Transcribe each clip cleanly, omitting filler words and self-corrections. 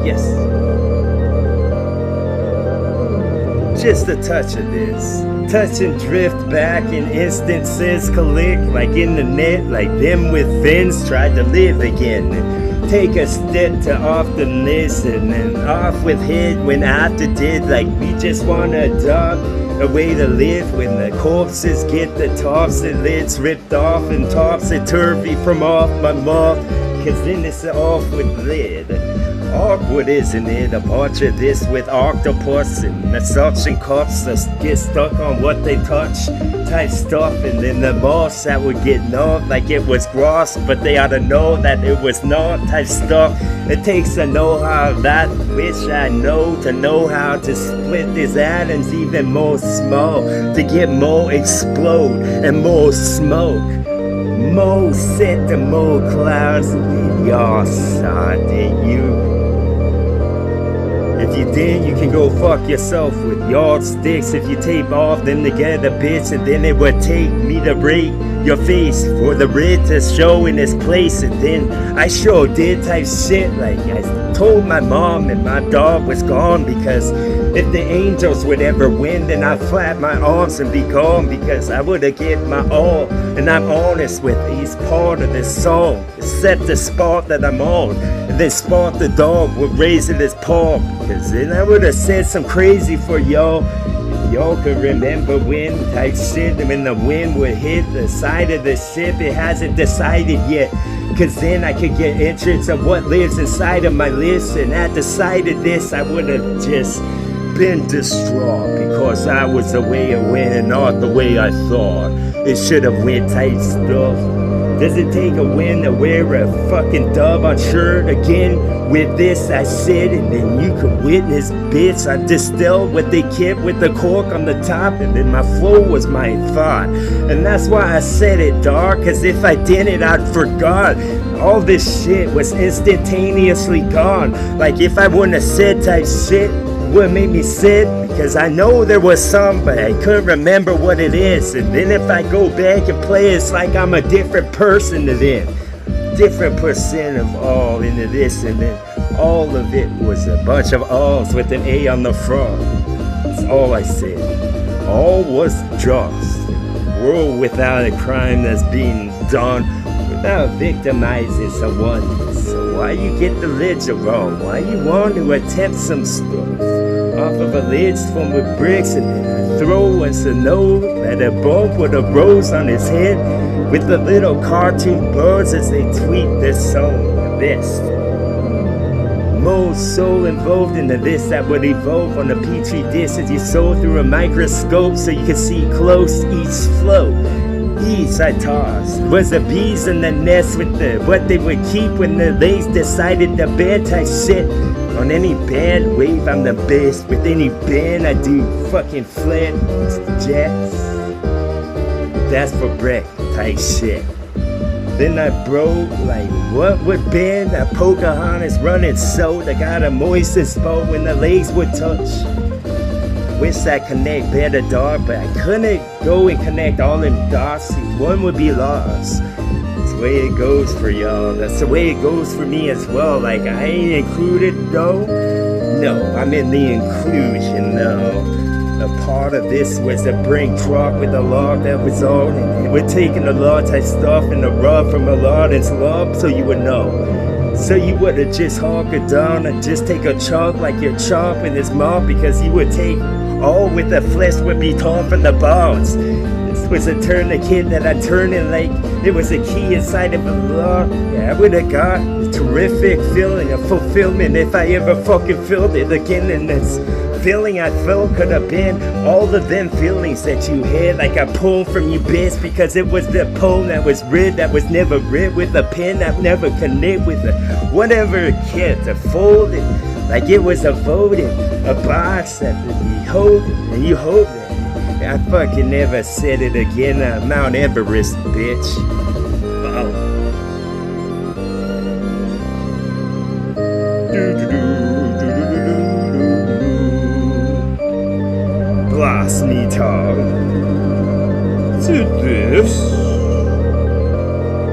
Yes. Just a touch of this. Touch and drift back in instances collect like in the net, like them with fins tried to live again. Take a step to off the listen and off with head when after did like we just want a dog, a way to live when the corpses get the tops and lids ripped off and topsy-turvy from off my mouth, cause then it's off with lid. Awkward, isn't it? A bunch of this with octopus and the suction cups that get stuck on what they touch type stuff, and then the moss that would get gnawed like it was grass, but they ought to know that it was not type stuff. It takes to know how that which I know to know how to split these atoms even more small to get more explode and more smoke. More set to more clouds in your side than you. If you did, you can go fuck yourself with yardsticks. If you tape off them together, bitch, and then it would take me to rate your face for the red to show in its place. And then I sure did type shit like I told my mom and my dog was gone, because if the Angels would ever win, then I'd flap my arms and be gone, because I would've get my all. And I'm honest with each part of this song. Set the spot that I'm on, and then spot the dog with raising his paw, because then I would've said some crazy for y'all. If y'all could remember when type shit, when the wind would hit the side of the ship, it hasn't decided yet. Cause then I could get entrance of what lives inside of my list, and at the side of this I would've just been distraught, because I was the way it went and not the way I thought it should've went type stuff. Does it take a win to wear a fucking dub on shirt again? With this I said, and then you could witness, bitch, I distilled what they kept with the cork on the top, and then my flow was my thought. And that's why I said it, dawg, cause if I didn't, I'd forgot. All this shit was instantaneously gone. Like if I wouldn't have said type shit, what made me sit, because I know there was some, but I couldn't remember what it is. And then if I go back and play, it's like I'm a different person to them. Different percent of all into this, and then all of it was a bunch of alls with an A on the front. That's all I said. All was just. World without a crime that's being done, without victimizing someone. So why you get the ledger wrong? Why you want to attempt some stuff off of a ledge formed with bricks, and then throw us a note that a bump with a rose on his head with the little cartoon birds as they tweet this song, the best. Most soul involved in the this that would evolve on a petri dish as you saw through a microscope so you could see close each flow. Each I tossed was the bees in the nest with the what they would keep when the lace decided to bed type shit. On any band wave I'm the best. With any band I do fucking flat jets. That's for Breck type shit. Then I broke like what would bend? A Pocahontas running so I got a moist spot when the legs would touch. Wish I connect better, dog, but I couldn't go and connect all them dots. One would be lost. That's the way it goes for y'all. That's the way it goes for me as well. Like I ain't included though. No, I'm in the inclusion though. A part of this was to bring truck with a log that was on, and we're taking a lot type stuff and the rub from a lot and slub so you would know. So you would've just hawk it down and just take a chunk like you're chopping this mouth, because you would take all with the flesh would be torn from the bones. This was a tourniquet that I turned in like it was a key inside of a lock. Yeah, I would've got a terrific feeling of fulfillment if I ever fucking felt it again. And this feeling I felt could have been all of them feelings that you had, like I pulled from you, bitch, because it was the poem that was read that was never read with a pen that never connect with a whatever it kept to fold it like it was a voting, a box that you hold and you hold it. I fucking never said it again. Mount Everest, bitch. Oh. Blast me tongue to this.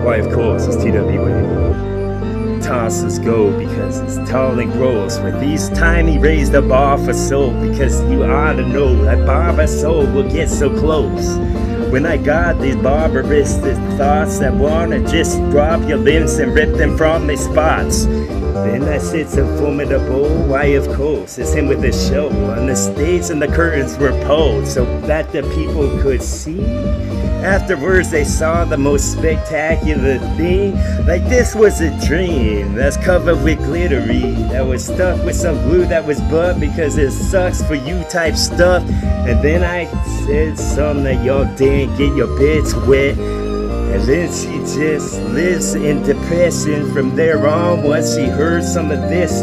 Why, of course, it's TWA. tonsils go because it's tall and gross. With these tiny raised the bar for soul, because you ought to know that barber soul will get so close. When I got these barbarous thoughts that wanna just drop your limbs and rip them from their spots, then I said so formidable, why of course, it's him with the show on the stage and the curtains were pulled so that the people could see. Afterwards they saw the most spectacular thing, like this was a dream that's covered with glittery, that was stuck with some glue that was butt because it sucks for you type stuff. And then I said something that y'all didn't get your bits wet. And then she just lives in depression from there on. Once she heard some of this,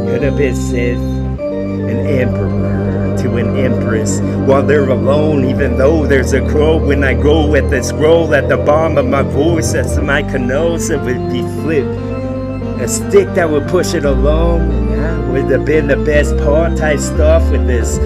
could have been said an emperor to an empress while they're alone, even though there's a crow. When I go at the scroll at the bottom of my voice, that's my canals, it would be flipped. A stick that would push it along, would have been the best part type stuff with this.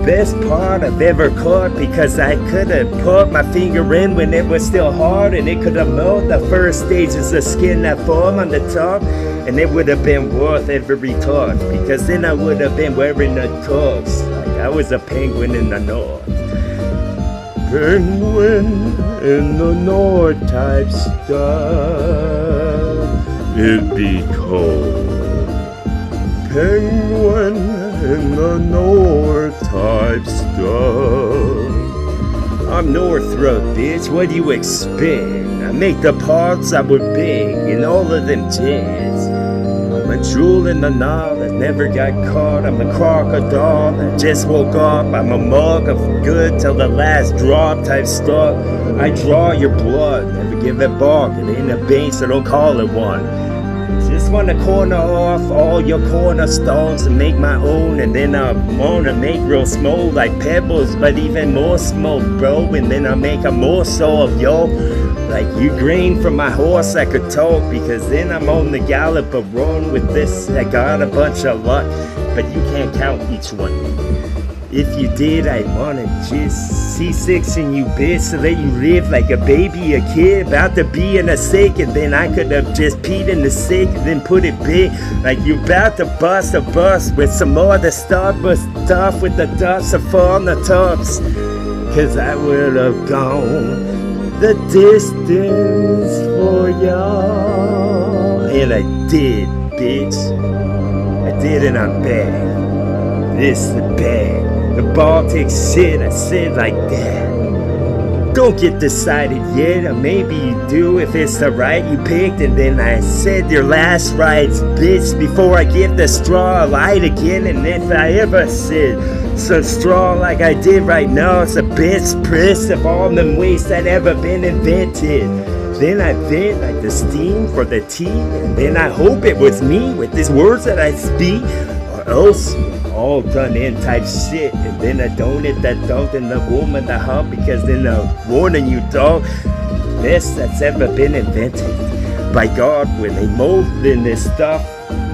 Best part I've ever caught, because I could have put my finger in when it was still hard and it could have melted the first stages of skin that form on the top, and it would have been worth every talk, because then I would have been wearing the tux like I was a penguin in the north. Penguin in the north type stuff, it'd be cold. Penguin in the north type stuff. I'm Northrop, bitch, what do you expect? I make the parts that were big in all of them jets. I'm a jewel in the Nile that never got caught. I'm a crocodile that just woke up. I'm a mug of good till the last drop type stuff. I draw your blood, never give it back. It ain't a bank, so don't call it one. Just wanna corner off all your cornerstones and make my own, and then I wanna make real small like pebbles, but even more small, bro. And then I make a morsel of yo, like you grain from my horse I could talk, because then I'm on the gallop of run with this. I got a bunch of luck, but you can't count each one. If you did, I wanna just C-section you, bitch, so that you live like a baby, a kid, about to be in a sick, and then I could have just peed in the sick, and then put it big, like you about to bust a bus with some more of the stuff with the dust of on the tops, cause I would have gone the distance for y'all, and I did, bitch, I did, and I'm bad, this is bad. The Baltic shit, I said like that. Don't get decided yet, or maybe you do if it's the right you picked. And then I said your last rites, bitch, before I give the straw a light again. And if I ever said some straw like I did right now, it's the best press of all them ways that ever been invented. Then I vent like the steam for the tea, and then I hope it was me with these words that I speak, or else all done in type shit. And then I don't hit that dunked in the woman the hump, because then I'm warning you, dog, best that's ever been invented by God when they molded in this stuff,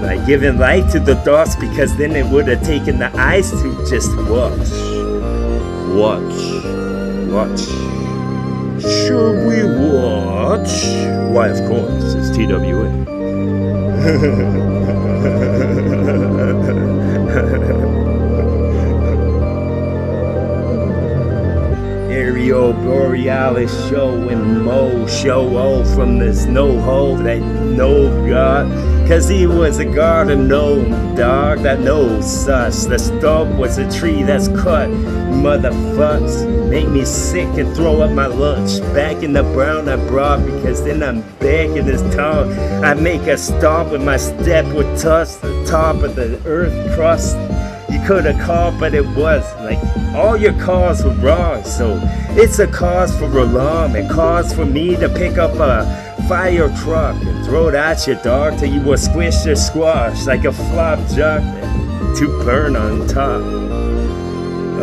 like giving life to the dust, because then it would have taken the eyes to just watch. Should we watch? Why, of course, it's TWA. Aerial Borealis show and Mo show from the snow hole that no God, cause he was a god of no dog that knows such. The stump was a tree that's cut, motherfucks. Make me sick and throw up my lunch back in the brown I brought, because then I'm back in this town. I make a stomp with my step would touch the top of the earth crust. You could have called, but it was like all your calls were wrong. So it's a cause for alarm and cause for me to pick up a fire truck and throw it at your dog till you will squish or squash like a flapjack to burn on top.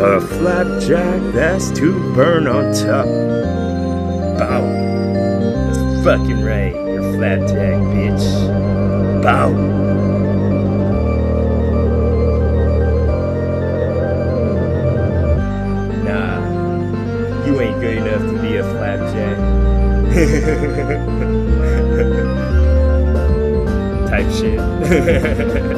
A flapjack that's to burn on top. Bow. That's fucking right, you're flapjack, bitch. Bow. You ain't good enough to be a flapjack. type shit.